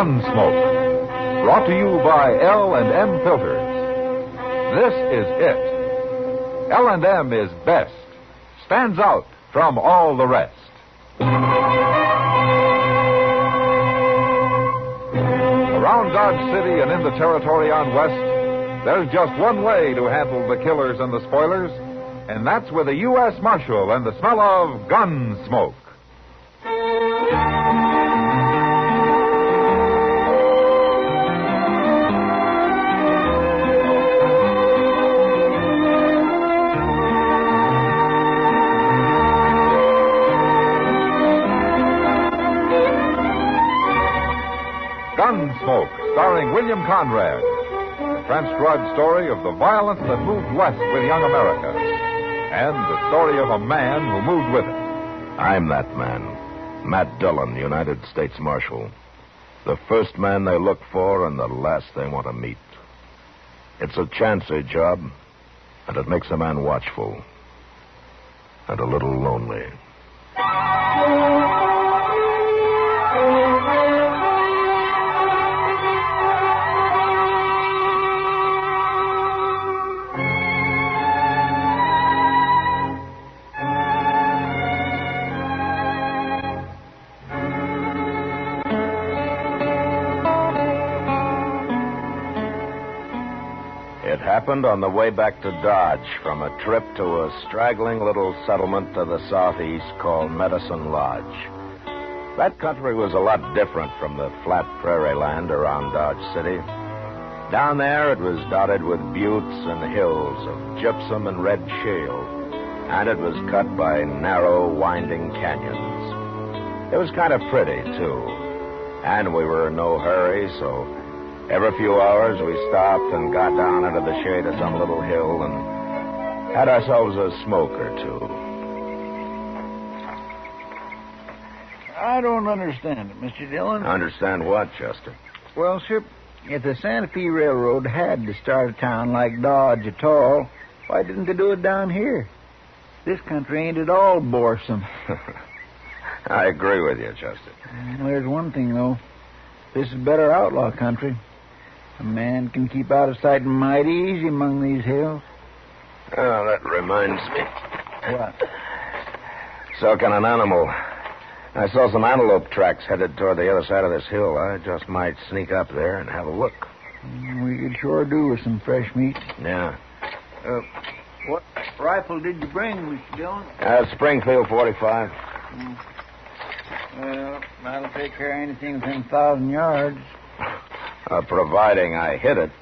Gunsmoke, brought to you by L&M Filters. This is it. L&M is best, stands out from all the rest. Around Dodge City and in the territory on West, there's just one way to handle the killers and the spoilers, and that's with a U.S. Marshal and the smell of Gunsmoke. Gunsmoke, starring William Conrad. The transcribed story of the violence that moved west with young America. And the story of a man who moved with it. I'm that man, Matt Dillon, United States Marshal. The first man they look for and the last they want to meet. It's a chancy job, and it makes a man watchful. And a little lonely. It happened on the way back to Dodge from a trip to a straggling little settlement to the southeast called Medicine Lodge. That country was a lot different from the flat prairie land around Dodge City. Down there it was dotted with buttes and hills of gypsum and red shale, and it was cut by narrow, winding canyons. It was kind of pretty, too, and we were in no hurry, so every few hours, we stopped and got down into the shade of some little hill and had ourselves a smoke or two. I don't understand it, Mr. Dillon. Understand what, Chester? Well, sir, if the Santa Fe Railroad had to start a town like Dodge at all, why didn't they do it down here? This country ain't at all boresome. I agree with you, Chester. Well, there's one thing, though. This is better outlaw country. A man can keep out of sight mighty easy among these hills. Oh, that reminds me. What? So can an animal. I saw some antelope tracks headed toward the other side of this hill. I just might sneak up there and have a look. We could sure do with some fresh meat. Yeah. What rifle did you bring, Mr. Dillon? Springfield 45. Well, that'll take care of anything within 1,000 yards. Providing I hit it.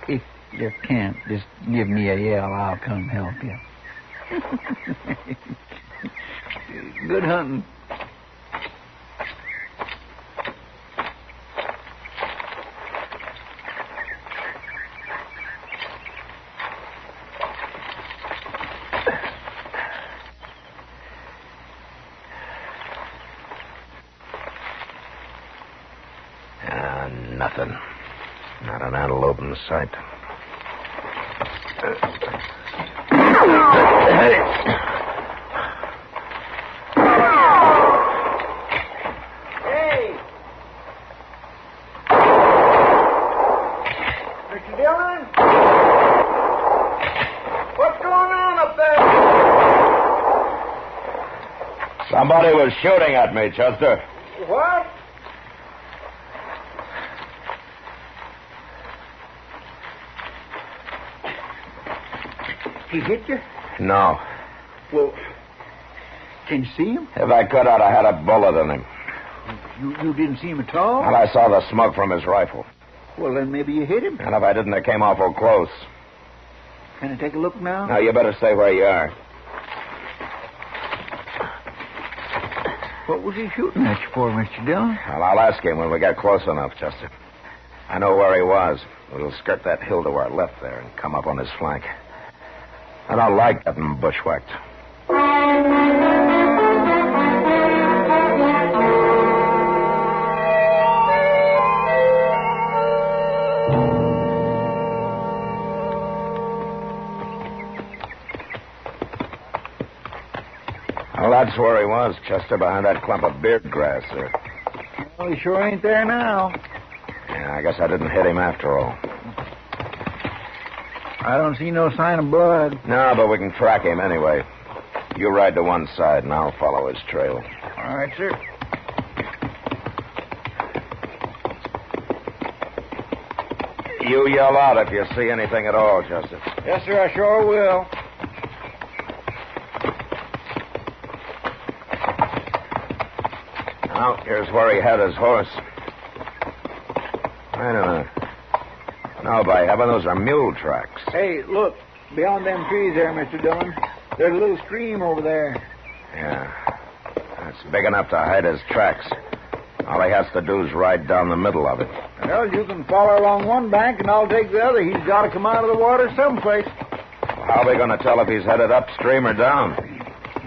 If you can't, just give me a yell. I'll come help you. Good hunting. Nothing. Not an antelope in sight. Hey! Mr. Dillon? What's going on up there? Somebody was shooting at me, Chester. What? He hit you? No. Well, can you see him? If I could, I'd have had a bullet in him. You didn't see him at all? And I saw the smoke from his rifle. Well, then maybe you hit him. And if I didn't, it came awful close. Can I take a look now? Now, you better stay where you are. What was he shooting at you for, Mr. Dillon? Well, I'll ask him when we get close enough, Chester. I know where he was. We'll skirt that hill to our left there and come up on his flank. I don't like getting bushwhacked. Well, that's where he was, Chester, behind that clump of beard grass there. Well, he sure ain't there now. Yeah, I guess I didn't hit him after all. I don't see no sign of blood. No, but we can track him anyway. You ride to one side, and I'll follow his trail. All right, sir. You yell out if you see anything at all, Joseph. Yes, sir, I sure will. Now, here's where he had his horse. Wait a minute. No, by heaven, those are mule tracks. Hey, look. Beyond them trees there, Mr. Dillon. There's a little stream over there. Yeah. That's big enough to hide his tracks. All he has to do is ride down the middle of it. Well, you can follow along one bank and I'll take the other. He's got to come out of the water someplace. Well, how are we going to tell if he's headed upstream or down?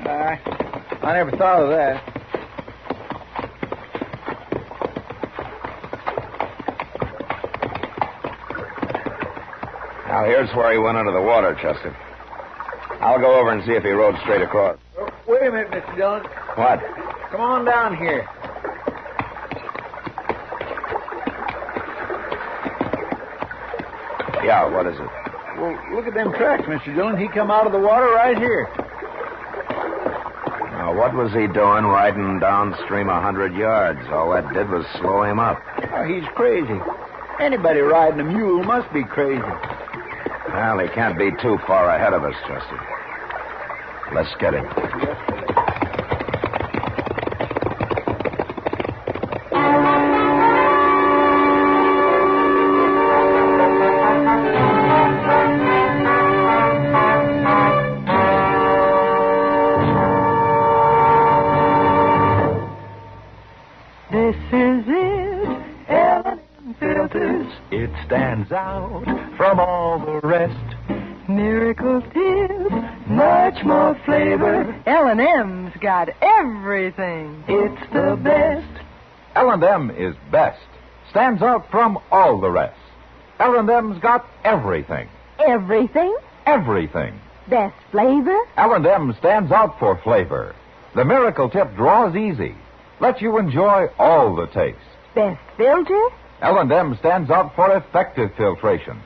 I never thought of that. Now, here's where he went under the water, Chester. I'll go over and see if he rode straight across. Oh, wait a minute, Mr. Dillon. What? Come on down here. Yeah, what is it? Well, look at them tracks, Mr. Dillon. He come out of the water right here. Now, what was he doing riding downstream 100 yards? All that did was slow him up. Oh, he's crazy. Anybody riding a mule must be crazy. Well, he can't be too far ahead of us, Chester. Let's get him. This is it, Iliad filters. It stands out from all the rest. Miracle tip, much more flavor. L&M's got everything. It's the best. L&M is best. Stands out from all the rest. L&M's got everything. Everything? Everything. Best flavor? L&M stands out for flavor. The Miracle Tip draws easy. Lets you enjoy all the taste. Best filter? L&M stands out for effective filtration.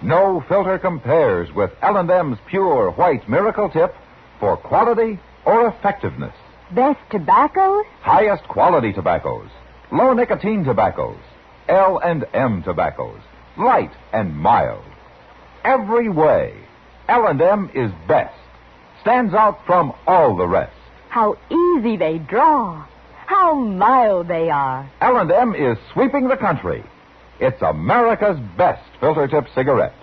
No filter compares with L&M's pure white Miracle Tip for quality or effectiveness. Best tobaccos? Highest quality tobaccos, low nicotine tobaccos, L&M tobaccos, light and mild. Every way, L&M is best. Stands out from all the rest. How easy they draw. How mild they are. L&M is sweeping the country. It's America's best filter tip cigarette.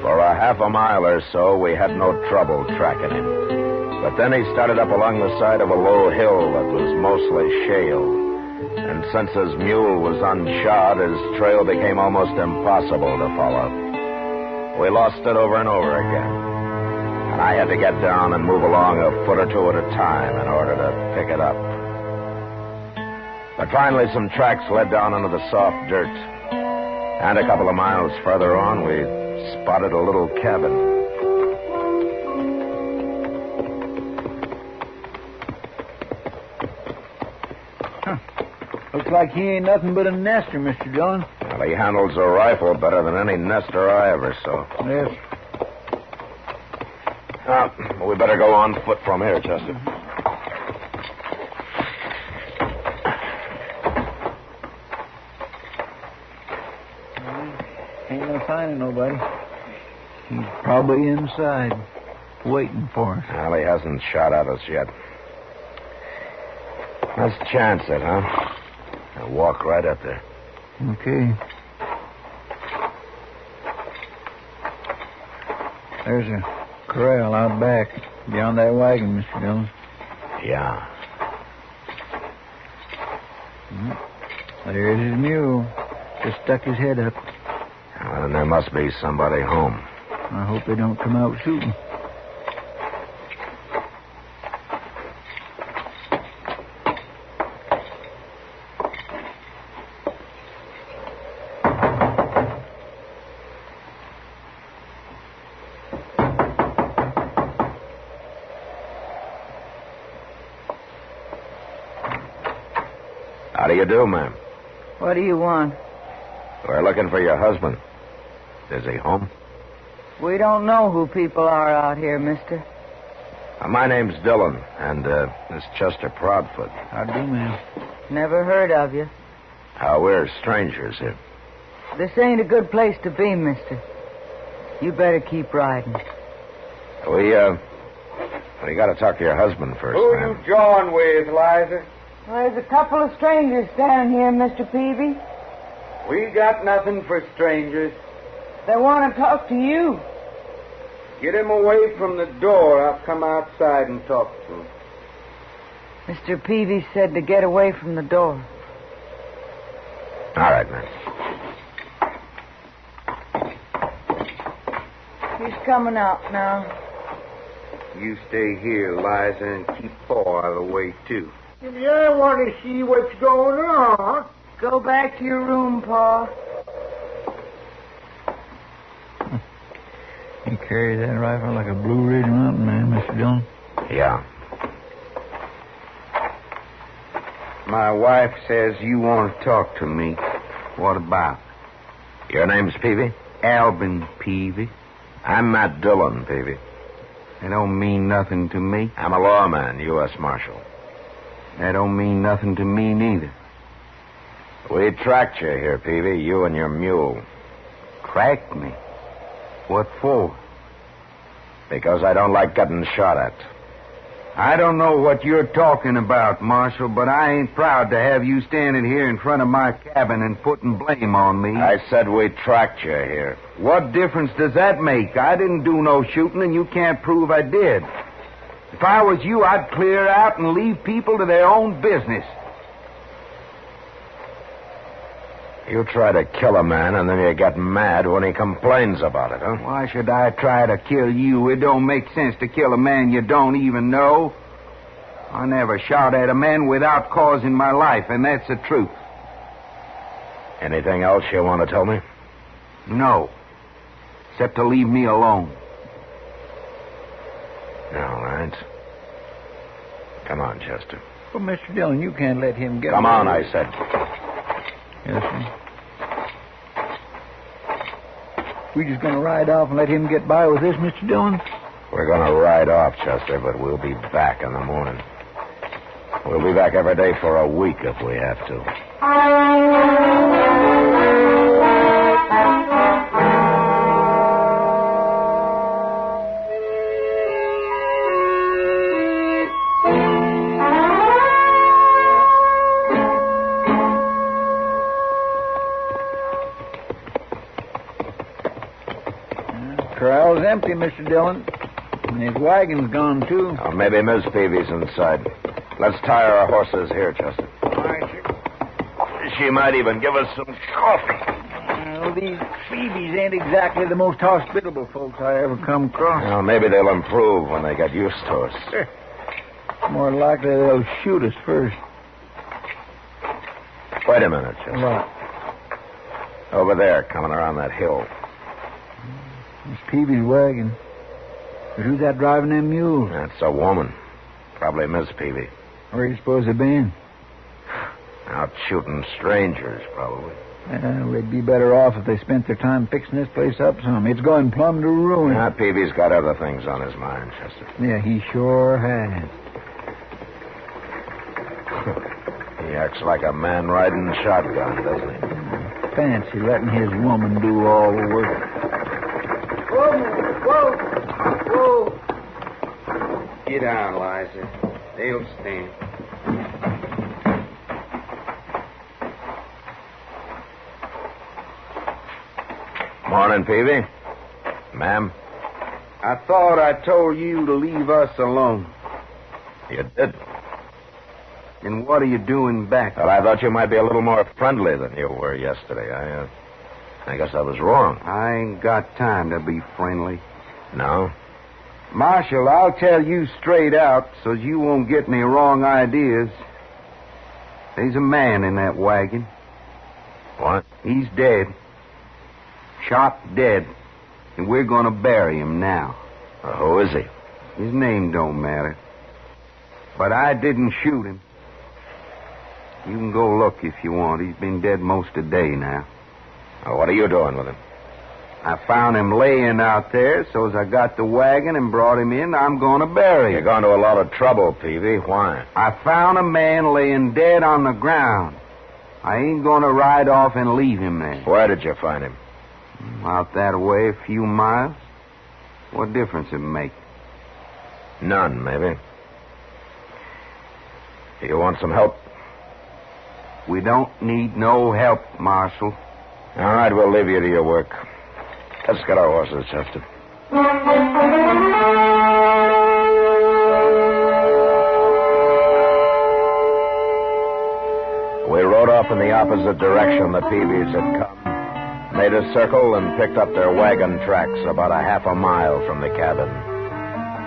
For a half a mile or so, we had no trouble tracking him. But then he started up along the side of a low hill that was mostly shale. And since his mule was unshod, his trail became almost impossible to follow. We lost it over and over again. And I had to get down and move along a foot or two at a time in order to pick it up. But finally, some tracks led down into the soft dirt. And a couple of miles further on, we spotted a little cabin. Looks like he ain't nothing but a nester, Mr. Dillon. Well, he handles a rifle better than any nester I ever saw. Yes. We better go on foot from here, Chester. Ain't no sign of nobody. He's probably inside, waiting for us. Well, he hasn't shot at us yet. Let's chance it, huh? I'll walk right up there. Okay. There's a corral out back, beyond that wagon, Mr. Dillon. Yeah. There's his mule. Just stuck his head up. Well, then there must be somebody home. I hope they don't come out shooting. How do you do, ma'am? What do you want? We're looking for your husband. Is he home? We don't know who people are out here, mister. My name's Dillon, and this Chester Proudfoot. How do, ma'am? Never heard of you. We're strangers here. This ain't a good place to be, mister. You better keep riding. We got to talk to your husband first, Who ma'am. you jawing with, Liza? Well, there's a couple of strangers standing here, Mr. Peavey. We got nothing for strangers. They want to talk to you. Get him away from the door. I'll come outside and talk to him. Mr. Peavey said to get away from the door. All right, man. He's coming out now. You stay here, Liza, and keep Paul out of the way, too. Yeah, I want to see what's going on. Go back to your room, Pa. You carry that rifle like a Blue Ridge Mountain man, Mr. Dillon? Yeah. My wife says you want to talk to me. What about? Your name's Peavey? Albin Peavey. I'm Matt Dillon, Peavey. That don't mean nothing to me. I'm a lawman, U.S. Marshal. That don't mean nothing to me, neither. We tracked you here, Peavey, you and your mule. Tracked me? What for? Because I don't like getting shot at. I don't know what you're talking about, Marshal, but I ain't proud to have you standing here in front of my cabin and putting blame on me. I said we tracked you here. What difference does that make? I didn't do no shooting, and you can't prove I did. If I was you, I'd clear out and leave people to their own business. You try to kill a man, and then you get mad when he complains about it, huh? Why should I try to kill you? It don't make sense to kill a man you don't even know. I never shot at a man without causing my life, and that's the truth. Anything else you want to tell me? No. Except to leave me alone. All right. Come on, Chester. Well, Mr. Dillon, you can't let him get Come away. on, I said. Yes, sir. We just going to ride off and let him get by with this, Mr. Dillon? We're going to ride off, Chester, but we'll be back in the morning. We'll be back every day for a week if we have to. Corral's empty, Mr. Dillon. And his wagon's gone, too. Oh, maybe Miss Peavey's inside. Let's tie our horses here, Chester. All right, sir. She might even give us some coffee. Well, these Peaveys ain't exactly the most hospitable folks I ever come across. Well, maybe they'll improve when they get used to us. More likely they'll shoot us first. Wait a minute, Chester. What? Over there, coming around that hill. It's Peavey's wagon. But who's that driving them mules? That's a woman. Probably Miss Peavey. Where you suppose they've been? Out shooting strangers, probably. Well, they'd be better off if they spent their time fixing this place up some. It's going plumb to ruin. Yeah, Peavey's got other things on his mind, Chester. Yeah, he sure has. He acts like a man riding shotgun, doesn't he? Fancy letting his woman do all the work. Whoa. Get down, Liza. They'll stand. Morning, Peavey. Ma'am. I thought I told you to leave us alone. You did. And what are you doing back? Well, I thought you might be a little more friendly than you were yesterday. I guess I was wrong. I ain't got time to be friendly. No? Marshal, I'll tell you straight out so you won't get any wrong ideas. There's a man in that wagon. What? He's dead. Shot dead. And we're going to bury him now. Who is he? His name don't matter. But I didn't shoot him. You can go look if you want. He's been dead most of the day now. Well, what are you doing with him? I found him laying out there, so as I got the wagon and brought him in, I'm going to bury You're him. going to a lot of trouble, Peavey. Why? I found a man laying dead on the ground. I ain't going to ride off and leave him there. Where did you find him? Out that way, a few miles. What difference it make? None, maybe. You want some help? We don't need no help, Marshal. All right, we'll leave you to your work. Let's get our horses, Chester. We rode off in the opposite direction the Peaveys had come, made a circle, and picked up their wagon tracks about a half a mile from the cabin.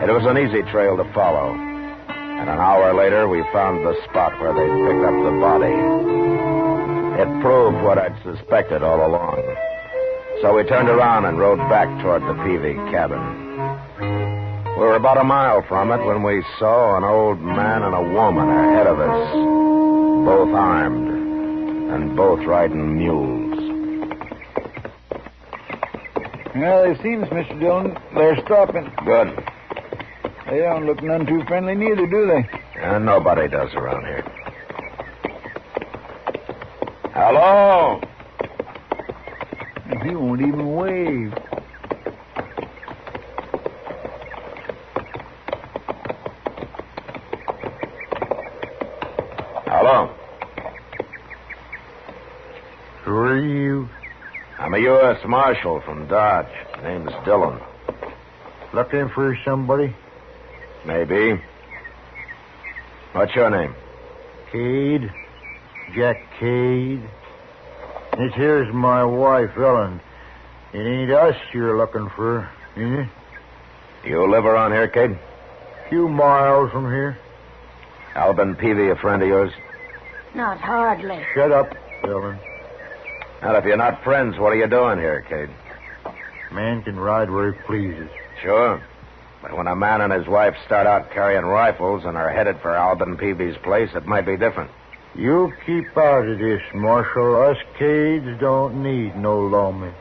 It was an easy trail to follow, and an hour later we found the spot where they'd picked up the body. It proved what I'd suspected all along. So we turned around and rode back toward the Peavey cabin. We were about a mile from it when we saw an old man and a woman ahead of us, both armed and both riding mules. Well, it seems, Mr. Dillon, they're stopping. Good. They don't look none too friendly neither, do they? And nobody does around here. Hello? He won't even wave. Hello? Who are you? I'm a U.S. Marshal from Dodge. Name's Dillon. Looking for somebody? Maybe. What's your name? Cade. Jack Cade. This here's my wife, Ellen. It ain't us you're looking for, is it? You live around here, kid? Few miles from here. Albin Peavey, a friend of yours? Not hardly. Shut up, Ellen. Well, if you're not friends, what are you doing here, kid? Man can ride where he pleases. Sure. But when a man and his wife start out carrying rifles and are headed for Albin Peavey's place, it might be different. You keep out of this, Marshal. Us Cades don't need no lawman.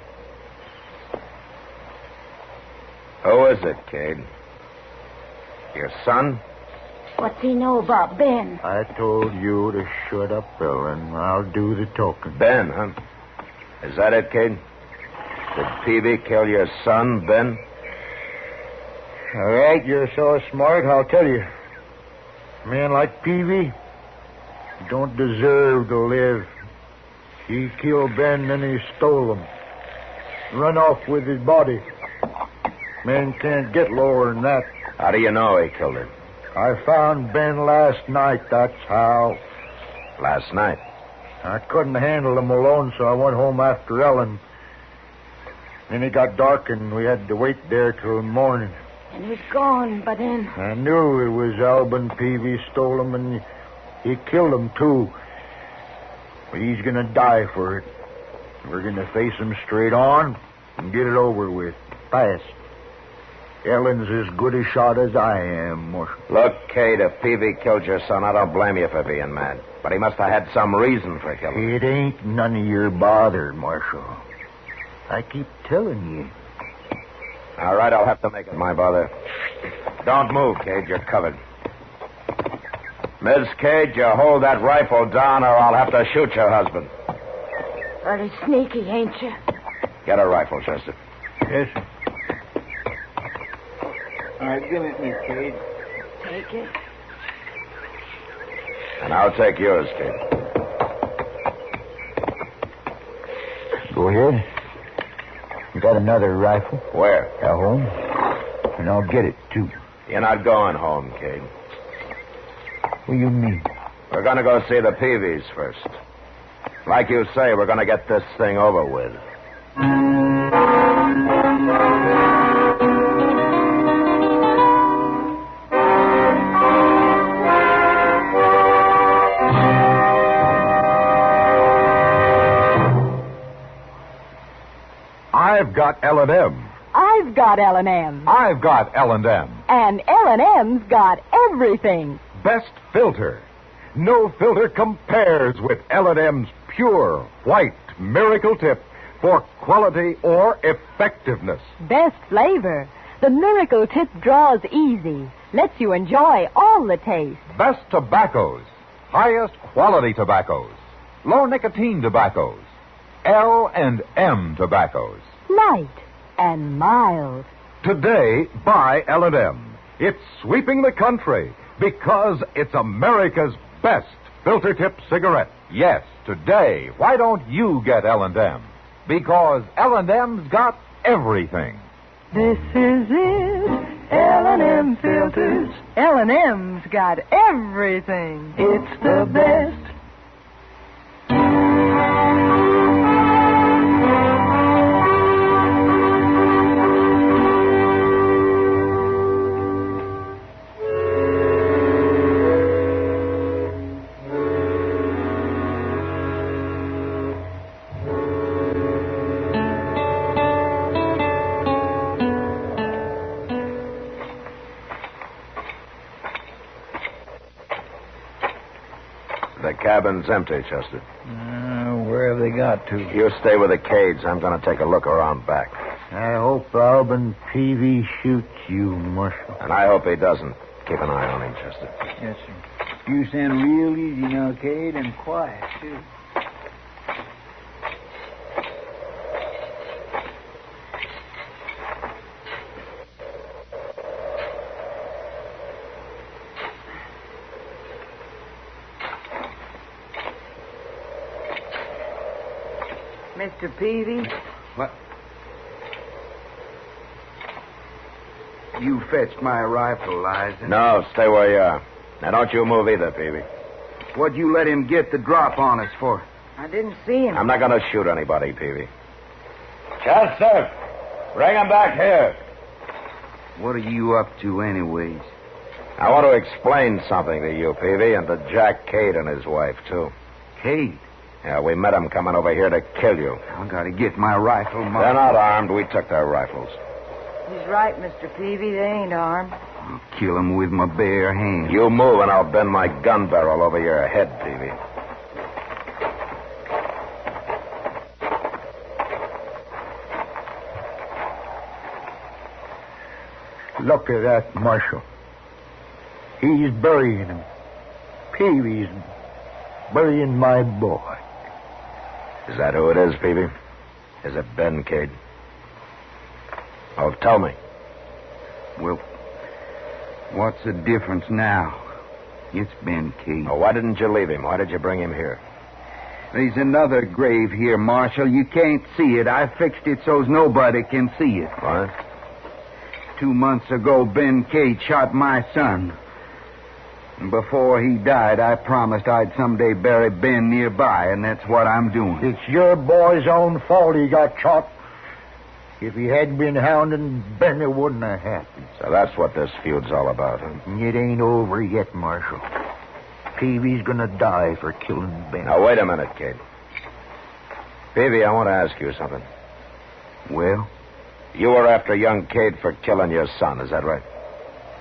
Who is it, Cade? Your son? What's he know about Ben? I told you to shut up, Ellen. I'll do the talking. Ben, huh? Is that it, Cade? Did Peavey kill your son, Ben? All right, you're so smart, I'll tell you. A man like Peavey don't deserve to live. He killed Ben, then he stole him. Run off with his body. Man can't get lower than that. How do you know he killed him? I found Ben last night, that's how. Last night. I couldn't handle him alone, so I went home after Ellen. Then it got dark, and we had to wait there till morning. And he's gone, but then... I knew it was Albin Peavey stole him, and he killed him, too. But he's going to die for it. We're going to face him straight on and get it over with. Fast. Ellen's as good a shot as I am, Marshal. Look, Cade, if Peavey killed your son, I don't blame you for being mad. But he must have had some reason for killing him. It ain't none of your bother, Marshal. I keep telling you. All right, I'll have to make it my bother. Don't move, Cade. You're covered. Miss Cade, you hold that rifle down or I'll have to shoot your husband. Pretty sneaky, ain't you? Get a rifle, Chester. Yes, sir. All right, give it me, Cade. Take it. And I'll take yours, Cade. Go ahead. You got another rifle? Where? At home. And I'll get it, too. You're not going home, Cade. What do you mean? We're going to go see the Peaveys first. Like you say, we're going to get this thing over with. I've got L&M. I've got L&M. I've got L&M. And L&M's got everything. Best filter. No filter compares with L&M's pure white miracle tip for quality or effectiveness. Best flavor. The Miracle Tip draws easy. Lets you enjoy all the taste. Best tobaccos. Highest quality tobaccos. Low nicotine tobaccos. L&M tobaccos. Light and mild. Today, buy L&M. It's sweeping the country because it's America's best filter tip cigarette. Yes, today. Why don't you get L&M? Because L&M's got everything. This is it. L&M filters. L&M's got everything. It's the best. The cabin's empty, Chester. Where have they got to? You stay with the Cades. I'm going to take a look around back. I hope Alban Peavey shoots you, Marshal. And I hope he doesn't. Keep an eye on him, Chester. Yes, sir. You sound real easy now, Cade, and quiet, too. Mr. Peavey? What? You fetched my rifle, Liza. No, stay where you are. Now, don't you move either, Peavey. What'd you let him get the drop on us for? I didn't see him. I'm not going to shoot anybody, Peavey. Chester, bring him back here. What are you up to, anyways? I want to explain something to you, Peavey, and to Jack Cade and his wife, too. Cade? Yeah, we met them coming over here to kill you. I gotta get my rifle, Mark. They're not armed. We took their rifles. He's right, Mr. Peavey. They ain't armed. I'll kill them with my bare hands. You move and I'll bend my gun barrel over your head, Peavey. Look at that, Marshal. He's burying him. Peavey's burying my boy. Is that who it is, Peavey? Is it Ben Cade? Oh, tell me. Well, what's the difference now? It's Ben Cade. Oh, why didn't you leave him? Why did you bring him here? There's another grave here, Marshal. You can't see it. I fixed it so's nobody can see it. What? 2 months ago, Ben Cade shot my son. And before he died, I promised I'd someday bury Ben nearby, and that's what I'm doing. It's your boy's own fault he got shot. If he hadn't been hounding Ben, it wouldn't have happened. So that's what this feud's all about, huh? It ain't over yet, Marshal. Peavey's gonna die for killing Ben. Now, wait a minute, Cade. Peavey, I want to ask you something. Well? You were after young Cade for killing your son, is that right?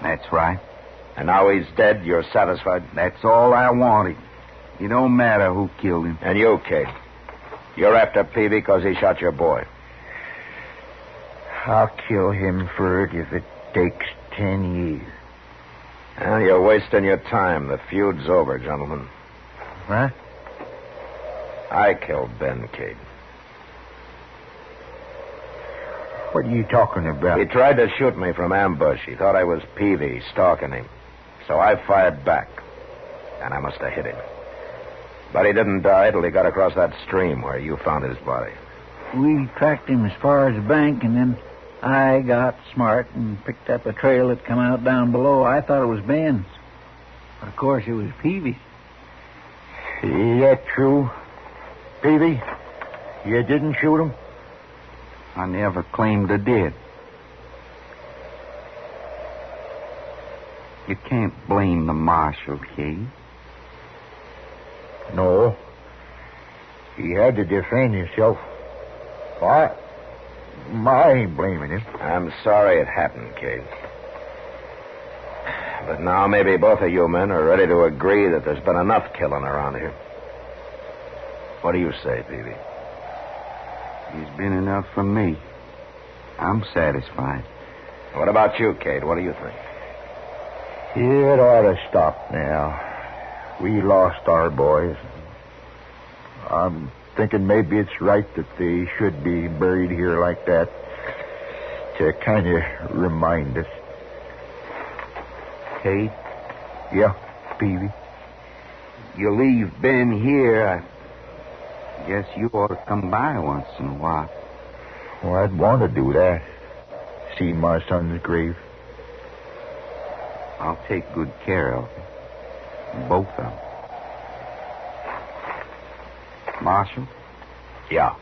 That's right. And now he's dead, you're satisfied? That's all I wanted. It don't matter who killed him. And you, Cade. You're after Peavey because he shot your boy. I'll kill him for it if it takes 10 years. Well, you're wasting your time. The feud's over, gentlemen. Huh? I killed Ben Cade. What are you talking about? He tried to shoot me from ambush. He thought I was Peavey, stalking him. So I fired back. And I must have hit him. But he didn't die till he got across that stream where you found his body. We tracked him as far as the bank, and then I got smart and picked up a trail that come out down below. I thought it was Ben's. But of course, it was Peavey's. Is that true, Peavey? You didn't shoot him? I never claimed I did. You can't blame the marshal, Cade. No. He had to defend himself. I ain't blaming him. I'm sorry it happened, Cade. But now maybe both of you men are ready to agree that there's been enough killing around here. What do you say, Peavey? There's been enough for me. I'm satisfied. What about you, Cade? What do you think? It ought to stop now. We lost our boys. I'm thinking maybe it's right that they should be buried here like that to kind of remind us. Cade, Yeah, Peavey. you leave Ben here. I guess you ought to come by once in a while. Well, I'd want to do that. See my son's grave. I'll take good care of them. Both of them. Marshal? Yeah.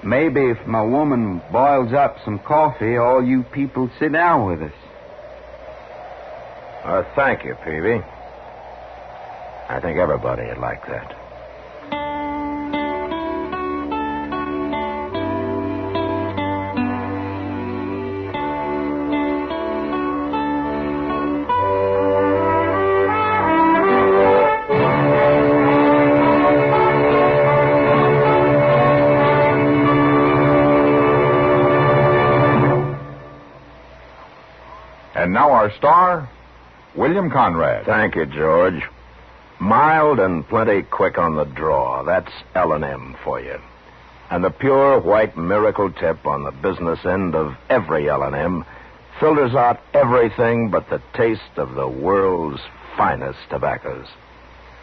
Maybe if my woman boils up some coffee, all you people sit down with us. Thank you, Peavey. I think everybody would like that. And now our star, William Conrad. Thank you, George. Mild and plenty quick on the draw. That's L&M for you. And the pure white miracle tip on the business end of every L&M filters out everything but the taste of the world's finest tobaccos.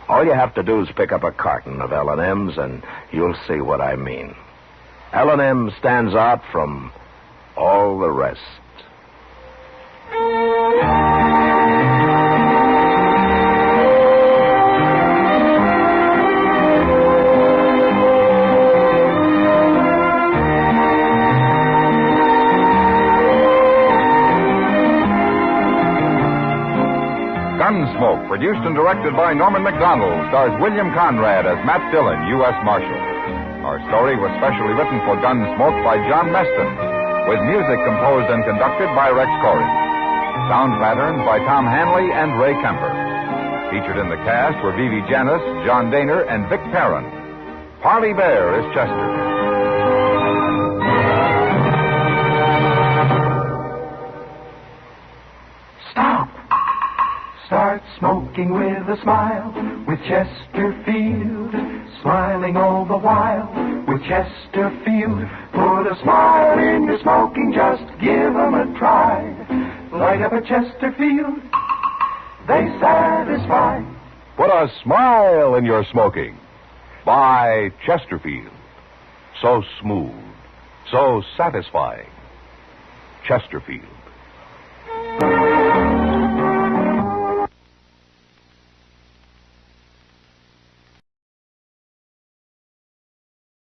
All you have to do is pick up a carton of L&M's and you'll see what I mean. L&M stands out from all the rest. Gunsmoke, produced and directed by Norman Macdonnell, stars William Conrad as Matt Dillon, U.S. Marshal. Our story was specially written for Gunsmoke by John Meston, with music composed and conducted by Rex Corey. Sound patterns by Tom Hanley and Ray Kemper. Featured in the cast were Peavey Janis, John Daner, and Vic Perrin. Parley Bear is Chester. Stop. Start smoking with a smile with Chesterfield. Smiling all the while with Chesterfield. Put a smile in your smoking, just give 'em a try. Light up a Chesterfield, they satisfy. Put a smile in your smoking. Buy Chesterfield. So smooth, so satisfying. Chesterfield.